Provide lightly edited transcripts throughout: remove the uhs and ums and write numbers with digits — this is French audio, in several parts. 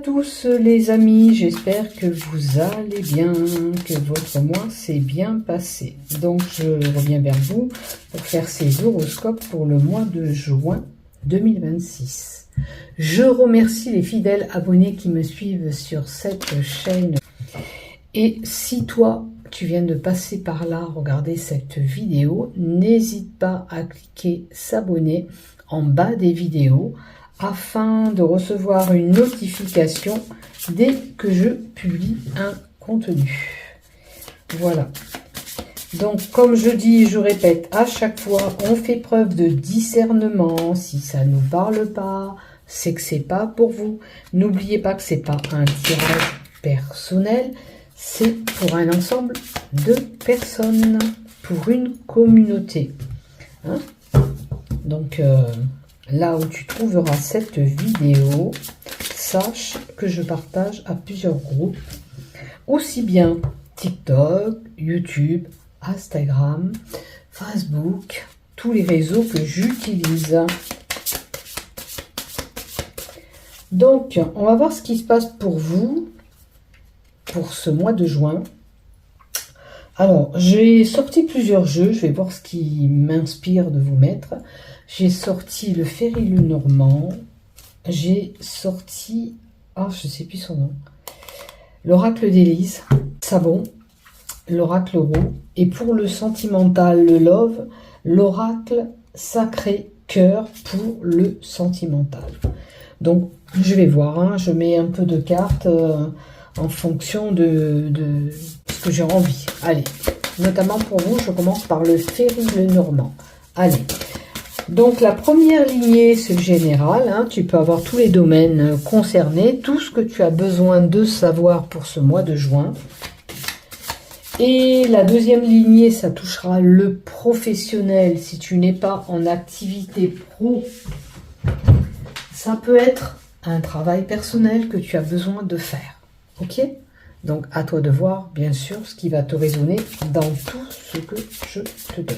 tous les amis, j'espère que vous allez bien, que votre mois s'est bien passé. Donc je reviens vers vous pour faire ces horoscopes pour le mois de juin 2026. Je remercie les fidèles abonnés qui me suivent sur cette chaîne. Et si toi, tu viens de passer par là, regarder cette vidéo, n'hésite pas à cliquer s'abonner en bas des vidéos afin de recevoir une notification dès que je publie un contenu. Voilà. Donc, comme je dis, je répète à chaque fois, on fait preuve de discernement. Si ça ne nous parle pas, c'est que c'est pas pour vous. N'oubliez pas que c'est pas un tirage personnel, c'est pour un ensemble de personnes, pour une communauté. Hein? Donc, là où tu trouveras cette vidéo, sache que je partage à plusieurs groupes, aussi bien TikTok, YouTube, Instagram, Facebook, tous les réseaux que j'utilise. Donc, on va voir ce qui se passe pour vous, pour ce mois de juin. Alors, j'ai sorti plusieurs jeux, je vais voir ce qui m'inspire de vous mettre. J'ai sorti le Ferry le Normand, j'ai sorti, je sais plus son nom, l'Oracle d'Élise, Savon, l'Oracle Roux, et pour le sentimental, le Love, l'Oracle Sacré Cœur pour le sentimental. Donc, je vais voir, je mets un peu de cartes en fonction de ce que j'ai envie. Allez, notamment pour vous, je commence par le Ferry le Normand. Allez. Donc la première lignée, c'est le général, tu peux avoir tous les domaines concernés, tout ce que tu as besoin de savoir pour ce mois de juin. Et la deuxième lignée, ça touchera le professionnel. Si tu n'es pas en activité pro, ça peut être un travail personnel que tu as besoin de faire. Ok? Donc à toi de voir, bien sûr, ce qui va te résonner dans tout ce que je te donne.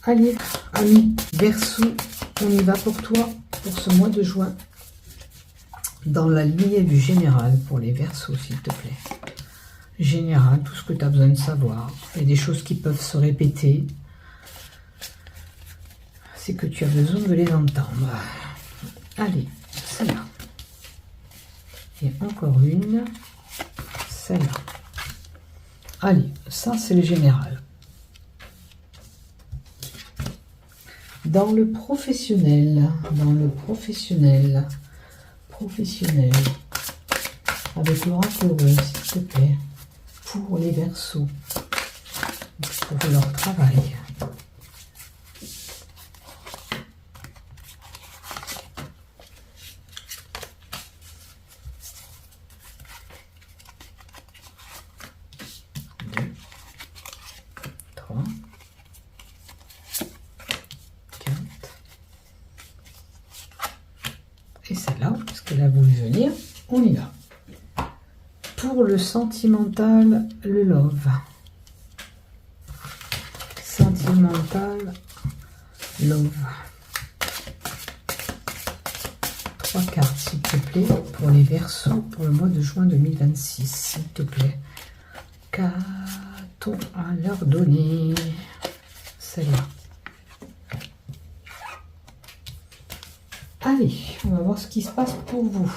Allez, amis Verseau, on y va pour toi, pour ce mois de juin. Dans la lignée du général, pour les Verseaux, s'il te plaît. Général, tout ce que tu as besoin de savoir. Il y a des choses qui peuvent se répéter. C'est que tu as besoin de les entendre. Allez, celle-là. Et encore une. Celle-là. Allez, ça c'est le général. Dans le professionnel, avec l'oracle rose, s'il te plaît, pour les Verseaux, pour leur travail. Et celle-là, parce qu'elle a voulu venir, on y va. Pour le sentimental, le Love. Sentimental, Love. 3 cartes, s'il te plaît, pour les Verseaux, pour le mois de juin 2026, s'il te plaît. Qu'a-t-on à leur donner? Celle-là. Allez, on va voir ce qui se passe pour vous.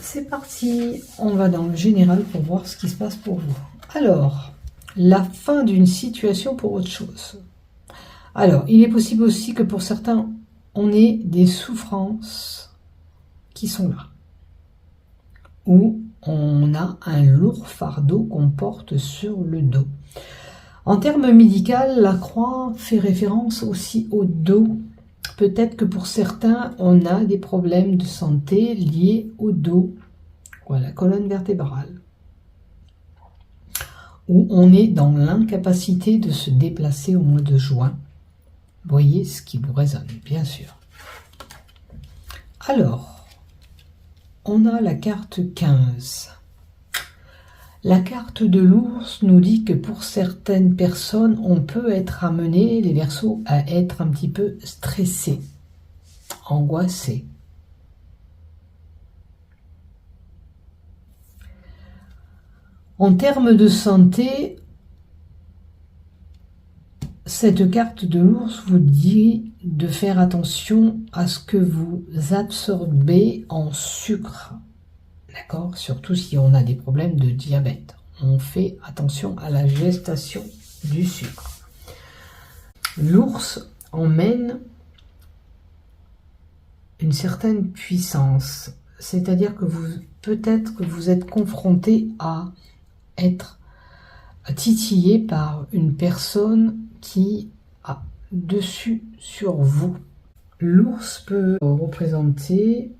C'est parti, on va dans le général pour voir ce qui se passe pour vous. Alors, la fin d'une situation pour autre chose. Alors, il est possible aussi que pour certains, on ait des souffrances qui sont là. Ou on a un lourd fardeau qu'on porte sur le dos. En termes médicaux, la croix fait référence aussi au dos. Peut-être que pour certains, on a des problèmes de santé liés au dos ou à la colonne vertébrale. Ou on est dans l'incapacité de se déplacer au mois de juin. Voyez ce qui vous résonne, bien sûr. Alors, on a la carte 15. La carte de l'ours nous dit que pour certaines personnes, on peut être amené, les Verseaux, à être un petit peu stressé, angoissé, En termes de santé, cette carte de l'ours vous dit de faire attention à ce que vous absorbez en sucre. D'accord? Surtout si on a des problèmes de diabète. On fait attention à la gestation du sucre. L'ours emmène une certaine puissance. C'est-à-dire que peut-être que vous êtes confronté à être titillé par une personne qui a dessus sur vous. L'ours peut représenter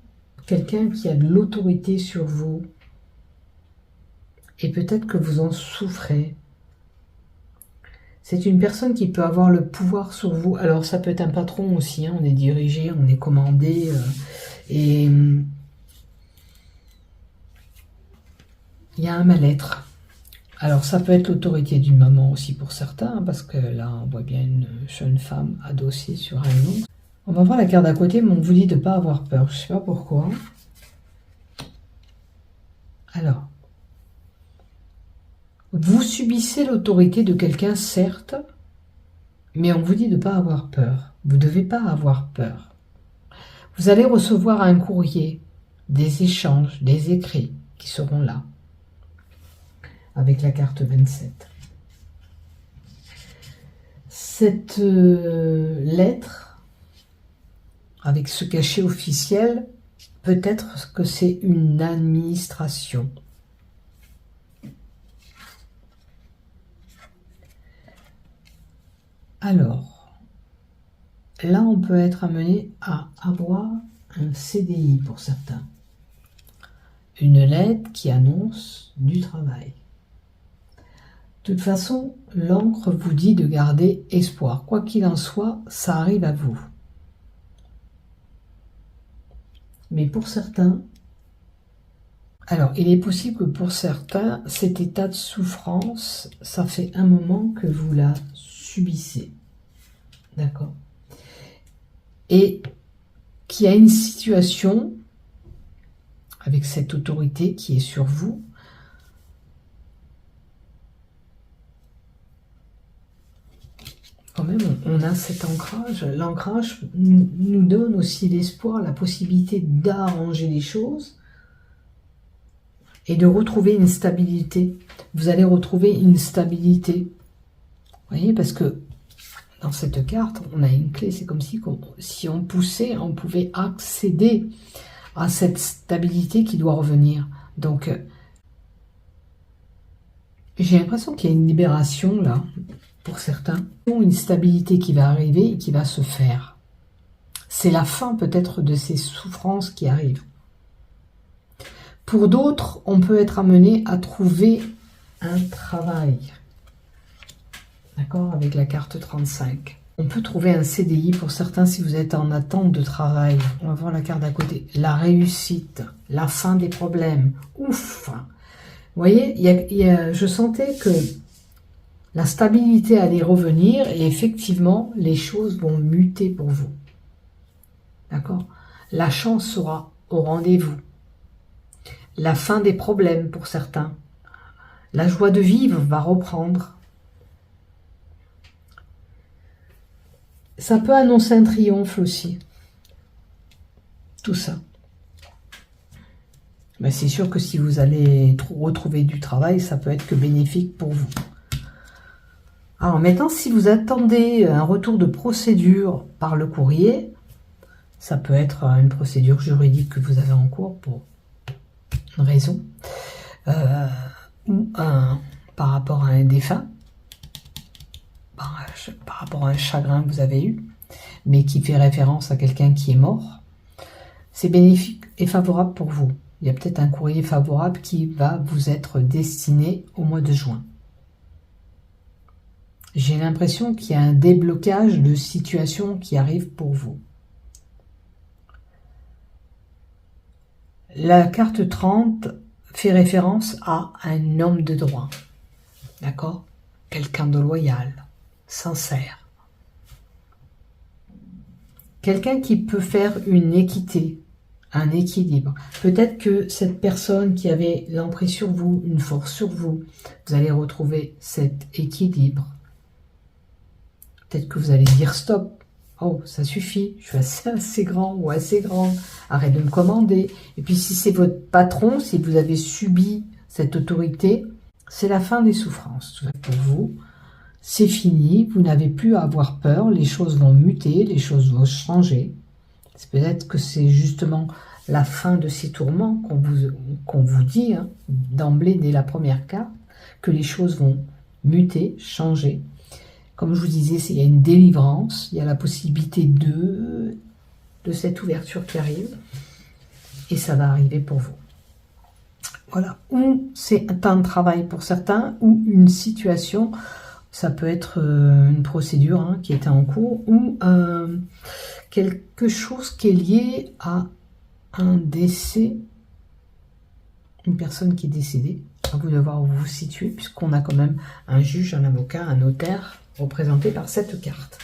quelqu'un qui a de l'autorité sur vous. Et peut-être que vous en souffrez. C'est une personne qui peut avoir le pouvoir sur vous. Alors ça peut être un patron aussi, hein, on est dirigé, on est commandé. Et il y a un mal-être. Alors ça peut être l'autorité d'une maman aussi pour certains, hein, parce que là on voit bien une jeune femme adossée sur un ours. On va voir la carte d'à côté, mais on vous dit de ne pas avoir peur. Je ne sais pas pourquoi. Alors, vous subissez l'autorité de quelqu'un, certes, mais on vous dit de ne pas avoir peur. Vous ne devez pas avoir peur. Vous allez recevoir un courrier, des échanges, des écrits qui seront là, avec la carte 27. Cette lettre, avec ce cachet officiel, peut-être que c'est une administration. Alors, là on peut être amené à avoir un CDI pour certains. Une lettre qui annonce du travail. De toute façon, l'encre vous dit de garder espoir. Quoi qu'il en soit, ça arrive à vous. Mais pour certains, alors il est possible que pour certains, cet état de souffrance, ça fait un moment que vous la subissez. D'accord? Et qu'il y a une situation avec cette autorité qui est sur vous. Quand même, on a cet ancrage. L'ancrage nous donne aussi l'espoir, la possibilité d'arranger les choses et de retrouver une stabilité. Vous allez retrouver une stabilité. Vous voyez, parce que dans cette carte, on a une clé. C'est comme si on poussait, on pouvait accéder à cette stabilité qui doit revenir. Donc, j'ai l'impression qu'il y a une libération là, pour certains. Une stabilité qui va arriver et qui va se faire. C'est la fin peut-être de ces souffrances qui arrivent. Pour d'autres, on peut être amené à trouver un travail. D'accord, avec la carte 35. On peut trouver un CDI pour certains si vous êtes en attente de travail. On va voir la carte d'à côté. La réussite, la fin des problèmes. Ouf! Vous voyez, je sentais que la stabilité allait revenir et effectivement, les choses vont muter pour vous. D'accord? La chance sera au rendez-vous. La fin des problèmes pour certains. La joie de vivre va reprendre. Ça peut annoncer un triomphe aussi. Tout ça. Mais c'est sûr que si vous allez retrouver du travail, ça peut être que bénéfique pour vous. Alors maintenant, si vous attendez un retour de procédure par le courrier, ça peut être une procédure juridique que vous avez en cours pour une raison, ou par rapport à un défunt, par rapport à un chagrin que vous avez eu, mais qui fait référence à quelqu'un qui est mort, c'est bénéfique et favorable pour vous. Il y a peut-être un courrier favorable qui va vous être destiné au mois de juin. J'ai l'impression qu'il y a un déblocage de situation qui arrive pour vous. La carte 30 fait référence à un homme de droit. D'accord? Quelqu'un de loyal, sincère. Quelqu'un qui peut faire une équité un équilibre. Peut-être que cette personne qui avait l'emprise sur vous, une force sur vous, vous allez retrouver cet équilibre. Peut-être que vous allez dire stop. Oh, ça suffit, je suis assez grand ou assez grande. Arrête de me commander. Et puis si c'est votre patron, si vous avez subi cette autorité, c'est la fin des souffrances. Pour vous, c'est fini, vous n'avez plus à avoir peur, les choses vont muter, les choses vont changer. C'est peut-être que c'est justement la fin de ces tourments qu'on vous dit hein, d'emblée dès la première carte, que les choses vont muter, changer. Comme je vous disais, il y a une délivrance, il y a la possibilité de cette ouverture qui arrive, et ça va arriver pour vous. Voilà, ou c'est un temps de travail pour certains, ou une situation, ça peut être une procédure hein, qui était en cours, ou quelque chose qui est lié à un décès, une personne qui est décédée. À vous de voir où vous vous situez, puisqu'on a quand même un juge, un avocat, un notaire, représenté par cette carte.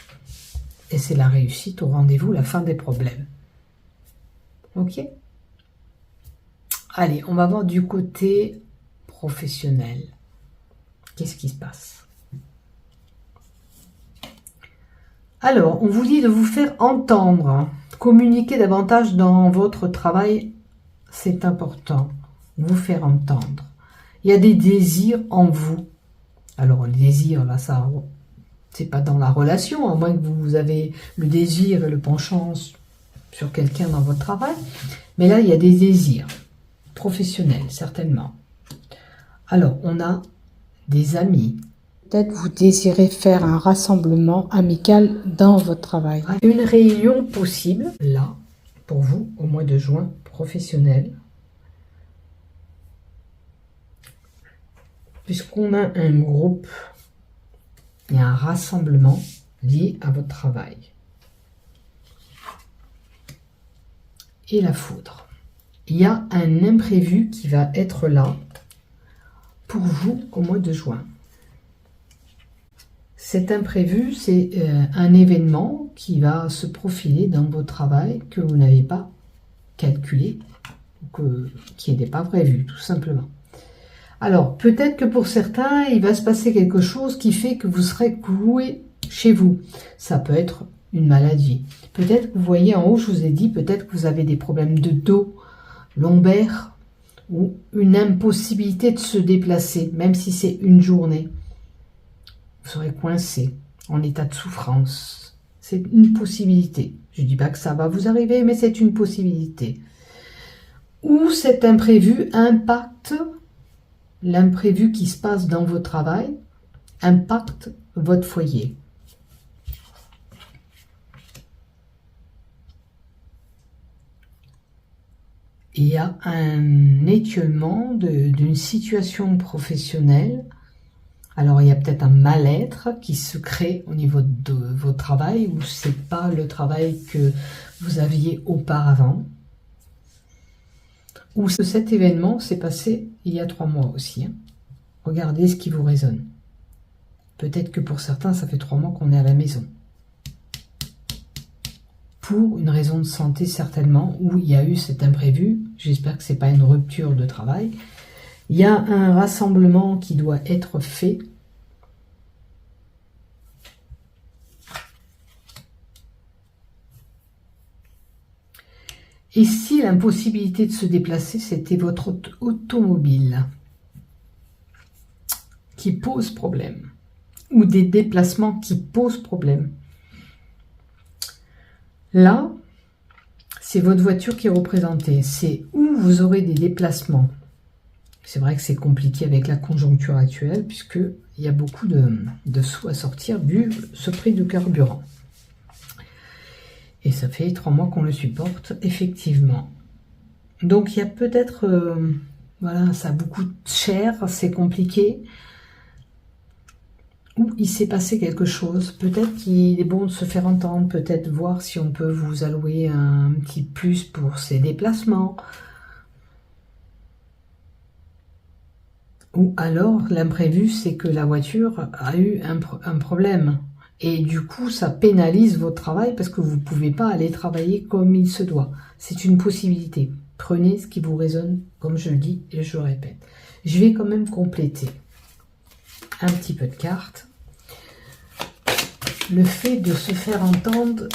Et c'est la réussite au rendez-vous, la fin des problèmes. Ok? Allez, on va voir du côté professionnel. Qu'est-ce qui se passe? Alors, on vous dit de vous faire entendre. Communiquer davantage dans votre travail, c'est important. Vous faire entendre. Il y a des désirs en vous. Alors, les désirs, là, ça, c'est pas dans la relation, à moins que vous avez le désir et le penchant sur quelqu'un dans votre travail. Mais là, il y a des désirs professionnels, certainement. Alors, on a des amis. Peut-être vous désirez faire un rassemblement amical dans votre travail. Une réunion possible, là, pour vous, au mois de juin, professionnel. Puisqu'on a un groupe et un rassemblement lié à votre travail. Et la foudre. Il y a un imprévu qui va être là pour vous au mois de juin. Cet imprévu, c'est un événement qui va se profiler dans votre travail que vous n'avez pas calculé, qui n'était pas prévu, tout simplement. Alors, peut-être que pour certains, il va se passer quelque chose qui fait que vous serez cloué chez vous. Ça peut être une maladie. Peut-être que vous voyez en haut, je vous ai dit, peut-être que vous avez des problèmes de dos, lombaire, ou une impossibilité de se déplacer, même si c'est une journée. Vous serez coincé, en état de souffrance. C'est une possibilité. Je ne dis pas que ça va vous arriver, mais c'est une possibilité. Ou cet imprévu impacte l'imprévu qui se passe dans votre travail, impacte votre foyer. Il y a un étiolement d'une situation professionnelle. Alors, il y a peut-être un mal-être qui se crée au niveau de votre travail, ou ce n'est pas le travail que vous aviez auparavant. Ou cet événement s'est passé il y a 3 mois aussi. Hein. Regardez ce qui vous résonne. Peut-être que pour certains, ça fait 3 mois qu'on est à la maison. Pour une raison de santé certainement, où il y a eu cet imprévu. J'espère que ce n'est pas une rupture de travail. Il y a un rassemblement qui doit être fait. Et si l'impossibilité de se déplacer, c'était votre automobile qui pose problème, ou des déplacements qui posent problème. Là, c'est votre voiture qui est représentée. C'est où vous aurez des déplacements. C'est vrai que c'est compliqué avec la conjoncture actuelle, puisqu'il y a beaucoup de sous à sortir vu ce prix du carburant. Et ça fait 3 mois qu'on le supporte, effectivement. Donc il y a peut-être, voilà, ça beaucoup cher, c'est compliqué. Ou il s'est passé quelque chose. Peut-être qu'il est bon de se faire entendre, peut-être voir si on peut vous allouer un petit plus pour ces déplacements. Ou alors, l'imprévu, c'est que la voiture a eu un problème. Et du coup, ça pénalise votre travail parce que vous ne pouvez pas aller travailler comme il se doit. C'est une possibilité. Prenez ce qui vous résonne, comme je le dis et je le répète. Je vais quand même compléter un petit peu de cartes. Le fait de se faire entendre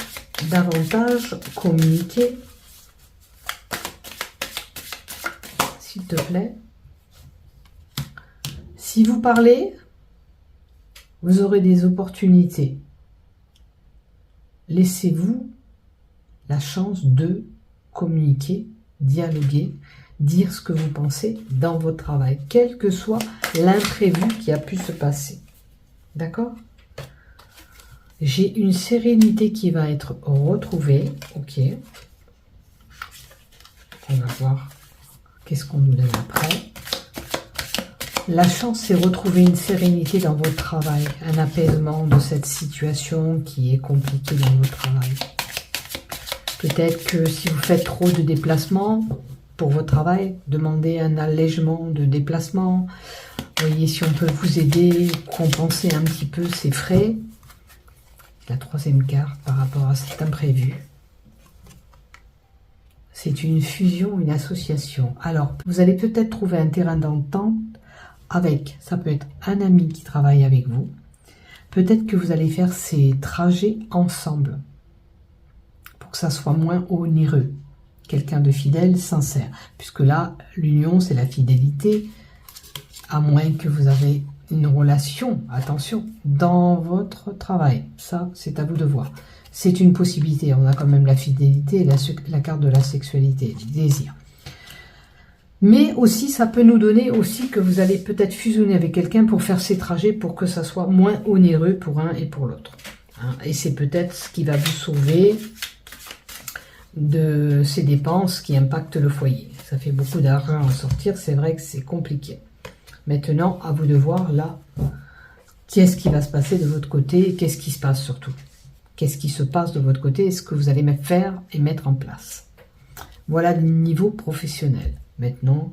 davantage, communiquer, s'il te plaît. Si vous parlez, vous aurez des opportunités. Laissez-vous la chance de communiquer, dialoguer, dire ce que vous pensez dans votre travail, quel que soit l'imprévu qui a pu se passer. D'accord ? J'ai une sérénité qui va être retrouvée. Ok. On va voir qu'est-ce qu'on nous donne après. La chance, c'est retrouver une sérénité dans votre travail, un apaisement de cette situation qui est compliquée dans votre travail. Peut-être que si vous faites trop de déplacements pour votre travail, demandez un allègement de déplacement. Voyez si on peut vous aider, compenser un petit peu ces frais. La troisième carte par rapport à cet imprévu. C'est une fusion, une association. Alors, vous allez peut-être trouver un terrain d'entente avec, ça peut être un ami qui travaille avec vous. Peut-être que vous allez faire ces trajets ensemble pour que ça soit moins onéreux. Quelqu'un de fidèle, sincère. Puisque là, l'union, c'est la fidélité, à moins que vous avez une relation, attention, dans votre travail. Ça, c'est à vous de voir. C'est une possibilité. On a quand même la fidélité et la carte de la sexualité, du désir. Mais aussi, ça peut nous donner aussi que vous allez peut-être fusionner avec quelqu'un pour faire ces trajets pour que ça soit moins onéreux pour un et pour l'autre. Et c'est peut-être ce qui va vous sauver de ces dépenses qui impactent le foyer. Ça fait beaucoup d'argent à sortir, c'est vrai que c'est compliqué. Maintenant, à vous de voir là, qu'est-ce qui va se passer de votre côté et qu'est-ce qui se passe surtout. Qu'est-ce qui se passe de votre côté et ce que vous allez faire et mettre en place. Voilà le niveau professionnel. Maintenant,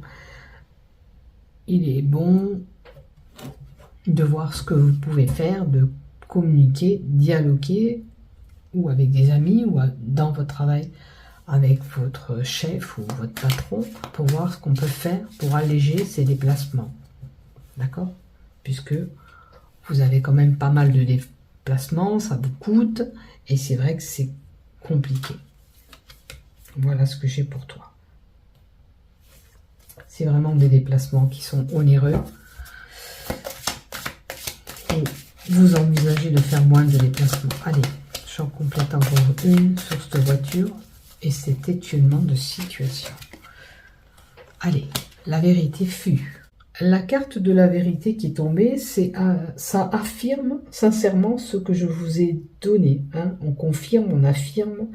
il est bon de voir ce que vous pouvez faire, de communiquer, dialoguer, ou avec des amis, ou dans votre travail, avec votre chef ou votre patron, pour voir ce qu'on peut faire pour alléger ces déplacements. D'accord ? Puisque vous avez quand même pas mal de déplacements, ça vous coûte, et c'est vrai que c'est compliqué. Voilà ce que j'ai pour toi. C'est vraiment des déplacements qui sont onéreux. Et vous envisagez de faire moins de déplacements. Allez, j'en complète encore une sur cette voiture. Et cet étonnement de situation. Allez, la vérité fut. La carte de la vérité qui est tombée, ça affirme sincèrement ce que je vous ai donné. Hein. On confirme, on affirme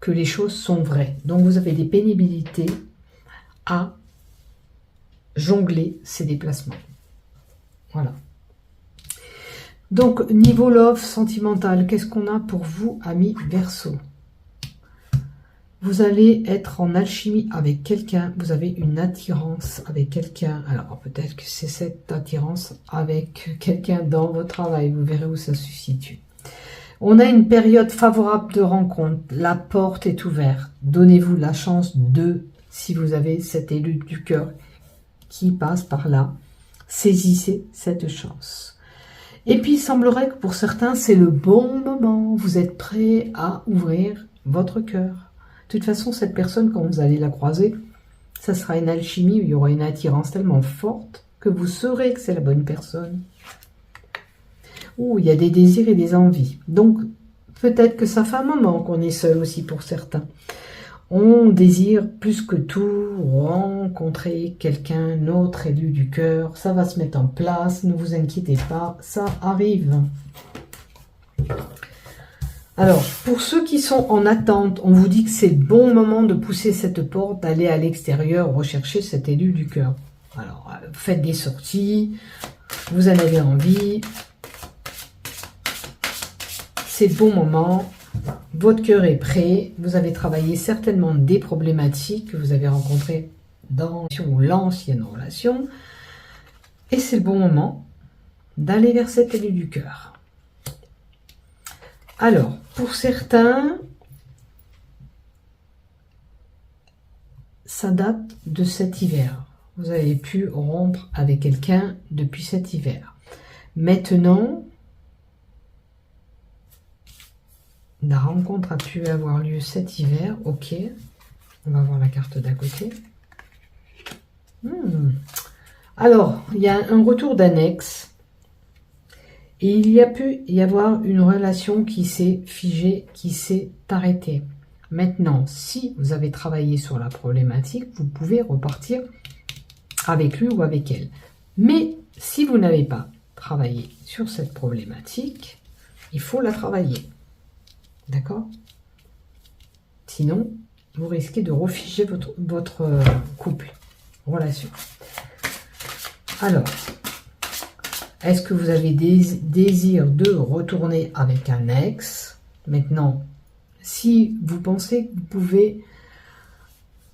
que les choses sont vraies. Donc vous avez des pénibilités à jongler ces déplacements. Voilà. Donc, niveau love sentimental, qu'est-ce qu'on a pour vous, amis Verseau ? Vous allez être en alchimie avec quelqu'un, vous avez une attirance avec quelqu'un. Alors, peut-être que c'est cette attirance avec quelqu'un dans votre travail, vous verrez où ça se situe. On a une période favorable de rencontre, la porte est ouverte. Donnez-vous la chance de, si vous avez cet élu du cœur qui passe par là, saisissez cette chance. Et puis, il semblerait que pour certains, c'est le bon moment. Vous êtes prêt à ouvrir votre cœur. De toute façon, cette personne, quand vous allez la croiser, ça sera une alchimie où il y aura une attirance tellement forte que vous saurez que c'est la bonne personne. Ouh, il y a des désirs et des envies. Donc, peut-être que ça fait un moment qu'on est seul aussi pour certains. On désire plus que tout rencontrer quelqu'un, notre élu du cœur. Ça va se mettre en place, ne vous inquiétez pas, ça arrive. Alors, pour ceux qui sont en attente, on vous dit que c'est le bon moment de pousser cette porte, d'aller à l'extérieur, rechercher cet élu du cœur. Alors, faites des sorties, vous en avez envie. C'est le bon moment. Votre cœur est prêt, vous avez travaillé certainement des problématiques que vous avez rencontrées dans l'ancienne relation. Et c'est le bon moment d'aller vers cet élu du cœur. Alors, pour certains, ça date de cet hiver. Vous avez pu rompre avec quelqu'un depuis cet hiver. Maintenant, la rencontre a pu avoir lieu cet hiver. Ok, on va voir la carte d'à côté. Alors, il y a un retour d'annexe. Et il y a pu y avoir une relation qui s'est figée, qui s'est arrêtée. Maintenant, si vous avez travaillé sur la problématique, vous pouvez repartir avec lui ou avec elle. Mais si vous n'avez pas travaillé sur cette problématique, il faut la travailler. D'accord? Sinon, vous risquez de refiger votre couple, relation. Alors, est-ce que vous avez des désirs de retourner avec un ex? Maintenant, si vous pensez que vous pouvez,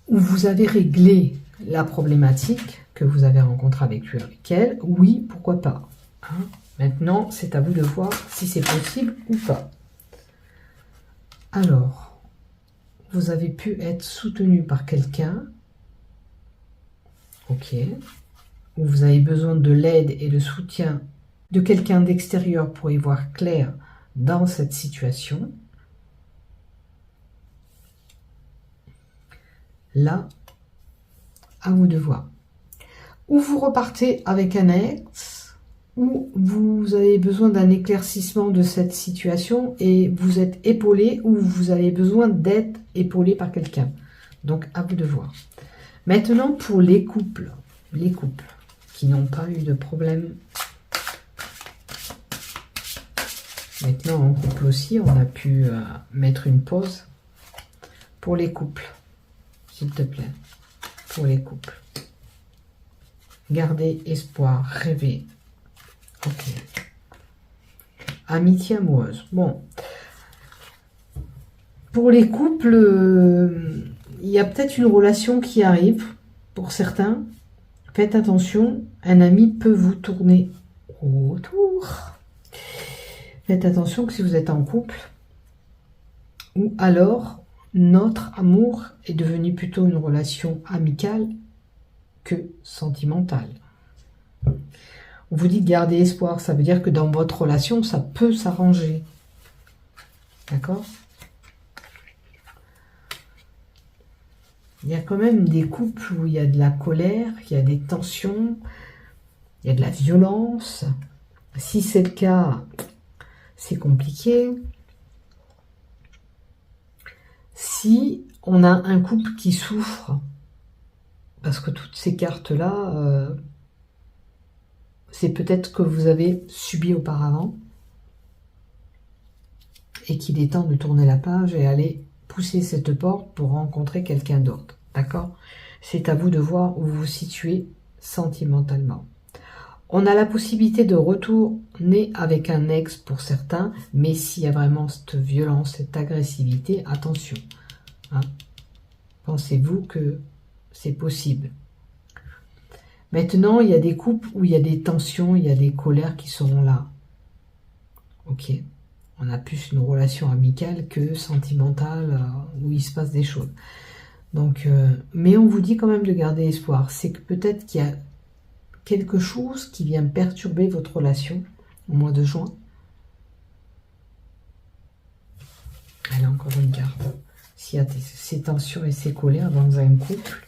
ou vous avez réglé la problématique que vous avez rencontrée avec lui, avec elle, oui, pourquoi pas. Hein? Maintenant, c'est à vous de voir si c'est possible ou pas. Alors, vous avez pu être soutenu par quelqu'un. Ok. Où vous avez besoin de l'aide et le soutien de quelqu'un d'extérieur pour y voir clair dans cette situation. Là, à vous de voir. Ou vous repartez avec un ex, ou vous avez besoin d'un éclaircissement de cette situation et vous êtes épaulé, ou vous avez besoin d'être épaulé par quelqu'un. Donc, à vous de voir. Maintenant, pour les couples qui n'ont pas eu de problème. Maintenant, en couple aussi, on a pu mettre une pause pour les couples, s'il te plaît, pour les couples. Gardez espoir, rêver. Ok. Amitié amoureuse. Bon. Pour les couples, il y a peut-être une relation qui arrive, pour certains. Faites attention, un ami peut vous tourner autour. Faites attention que si vous êtes en couple, ou alors notre amour est devenu plutôt une relation amicale que sentimentale. On vous dit de garder espoir, ça veut dire que dans votre relation, ça peut s'arranger. D'accord ? Il y a quand même des couples où il y a de la colère, il y a des tensions, il y a de la violence. Si c'est le cas, c'est compliqué. Si on a un couple qui souffre, parce que toutes ces cartes-là, c'est peut-être que vous avez subi auparavant et qu'il est temps de tourner la page et aller pousser cette porte pour rencontrer quelqu'un d'autre. D'accord? C'est à vous de voir où vous vous situez sentimentalement. On a la possibilité de retourner avec un ex pour certains, mais s'il y a vraiment cette violence, cette agressivité, attention. Hein? Pensez-vous que c'est possible? Maintenant, il y a des couples où il y a des tensions, il y a des colères qui seront là. Ok. On a plus une relation amicale que sentimentale où il se passe des choses. Donc, mais on vous dit quand même de garder espoir. C'est que peut-être qu'il y a quelque chose qui vient perturber votre relation au mois de juin. Allez, encore une carte. S'il y a ces tensions et ces colères dans un couple,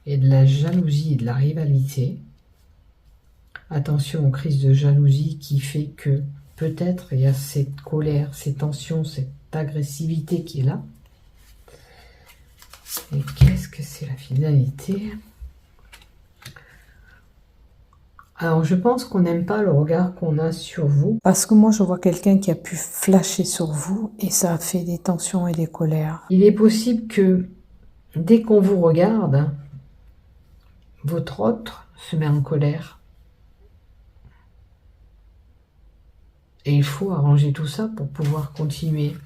et de la jalousie et de la rivalité, attention aux crises de jalousie qui fait que peut-être il y a cette colère, ces tensions, cette agressivité qui est là. Et qu'est-ce que c'est la finalité? Alors, je pense qu'on n'aime pas le regard qu'on a sur vous. Parce que moi, je vois quelqu'un qui a pu flasher sur vous et ça a fait des tensions et des colères. Il est possible que dès qu'on vous regarde, votre autre se met en colère. Et il faut arranger tout ça pour pouvoir continuer.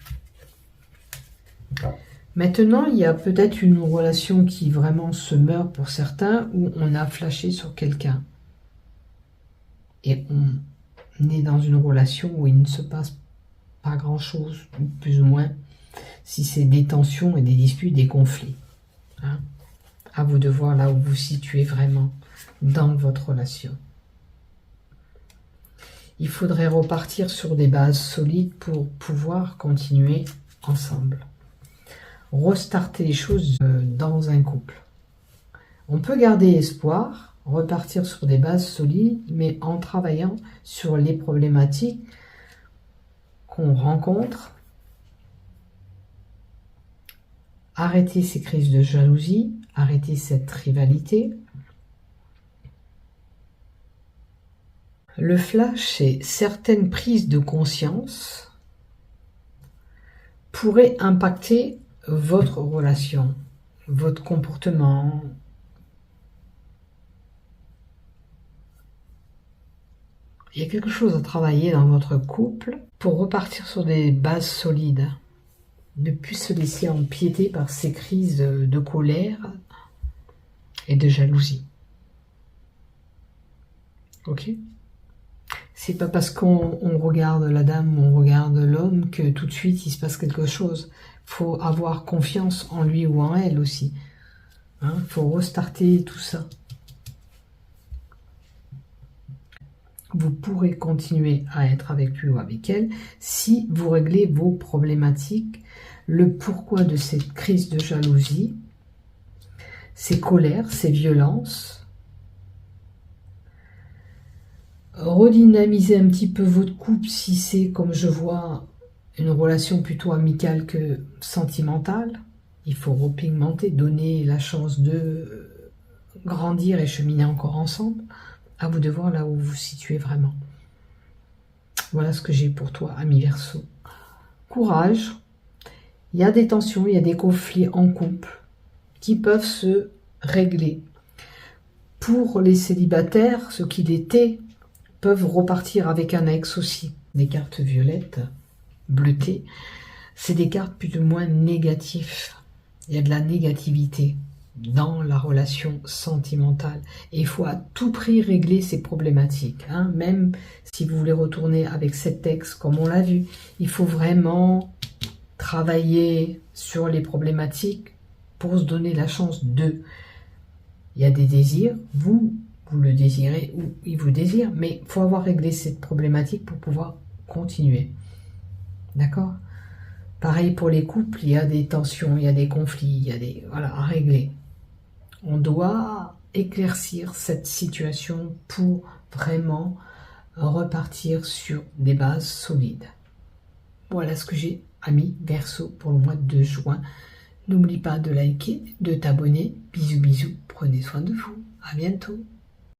Maintenant, il y a peut-être une relation qui vraiment se meurt pour certains, où on a flashé sur quelqu'un. Et on est dans une relation où il ne se passe pas grand-chose, plus ou moins, si c'est des tensions et des disputes, des conflits. Hein. À vous de voir là où vous situez vraiment dans votre relation. Il faudrait repartir sur des bases solides pour pouvoir continuer ensemble. Restarter les choses dans un couple. On peut garder espoir, repartir sur des bases solides, mais en travaillant sur les problématiques qu'on rencontre. Arrêter ces crises de jalousie, arrêter cette rivalité. Le flash, c'est certaines prises de conscience pourraient impacter votre relation, votre comportement. Il y a quelque chose à travailler dans votre couple pour repartir sur des bases solides. Ne plus se laisser empiéter par ces crises de colère et de jalousie. Ok ? C'est pas parce qu'on regarde la dame ou on regarde l'homme que tout de suite il se passe quelque chose. Faut avoir confiance en lui ou en elle aussi. Hein, faut restarter tout ça. Vous pourrez continuer à être avec lui ou avec elle si vous réglez vos problématiques, le pourquoi de cette crise de jalousie, ces colères, ces violences. Redynamiser un petit peu votre couple si c'est, comme je vois, une relation plutôt amicale que sentimentale. Il faut repigmenter, donner la chance de grandir et cheminer encore ensemble. À vous de voir là où vous vous situez vraiment. Voilà ce que j'ai pour toi, ami Verseau. Courage. Il y a des tensions, il y a des conflits en couple qui peuvent se régler. Pour les célibataires, ceux qui l'étaient, peuvent repartir avec un ex aussi. Des cartes violettes, bleutées, c'est des cartes plus ou moins négatives. Il y a de la négativité dans la relation sentimentale. Et il faut à tout prix régler ces problématiques. Hein. Même si vous voulez retourner avec cet ex, comme on l'a vu, il faut vraiment travailler sur les problématiques pour se donner la chance de. Il y a des désirs, vous le désirez ou il vous désire, mais il faut avoir réglé cette problématique pour pouvoir continuer. D'accord ? Pareil pour les couples, il y a des tensions, il y a des conflits, il y a des... Voilà, à régler. On doit éclaircir cette situation pour vraiment repartir sur des bases solides. Voilà ce que j'ai, amis Verseau, pour le mois de juin. N'oublie pas de liker, de t'abonner. Bisous, bisous. Prenez soin de vous. À bientôt.